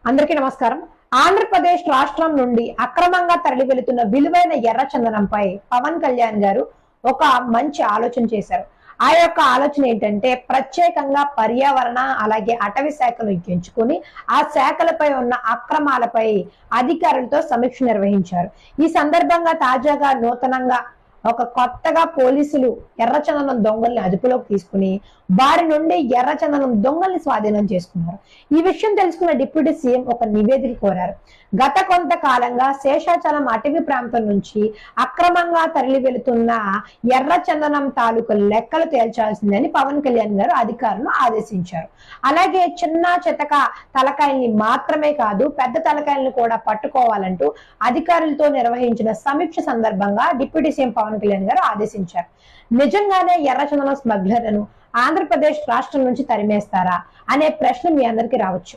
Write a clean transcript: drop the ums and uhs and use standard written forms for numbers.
అందరికీ నమస్కారం. ఆంధ్రప్రదేశ్ రాష్ట్రం నుండి అక్రమంగా తరలి వెళుతున్న విలువైన ఎర్రచందనంపై పవన్ కళ్యాణ్ గారు ఒక మంచి ఆలోచన చేశారు. ఆ యొక్క ఆలోచన ఏంటంటే ప్రత్యేకంగా పర్యావరణ అలాగే అటవీ శాఖను ఎంచుకుని ఆ శాఖలపై ఉన్న అక్రమాలపై అధికారులతో సమీక్ష నిర్వహించారు. ఈ సందర్భంగా తాజాగా నూతనంగా ఒక కొత్తగా పోలీసులు ఎర్రచందనం దొంగల్ని అదుపులోకి తీసుకుని వారి నుండి ఎర్రచందనం దొంగల్ని స్వాధీనం చేసుకున్నారు. ఈ విషయం తెలుసుకున్న డిప్యూటీ సీఎం ఒక నివేదిక కోరారు. గత కొంతకాలంగా శేషాచలం అటవీ ప్రాంతం నుంచి అక్రమంగా తరలి వెళుతున్న ఎర్రచందనం తాలూకు లెక్కలు తేల్చాల్సిందని పవన్ కళ్యాణ్ గారు అధికారులను ఆదేశించారు. అలాగే చిన్న చితక తలకాయల్ని మాత్రమే కాదు పెద్ద తలకాయలను కూడా పట్టుకోవాలంటూ అధికారులతో నిర్వహించిన సమీక్ష సందర్భంగా డిప్యూటీ సీఎం పవన్ కళ్యాణ్ గారు ఆదేశించారు. నిజంగానే ఎర్రచందనం స్మగ్లర్లను ఆంధ్రప్రదేశ్ రాష్ట్రం నుంచి తరిమేస్తారా అనే ప్రశ్న మీ అందరికీ రావచ్చు.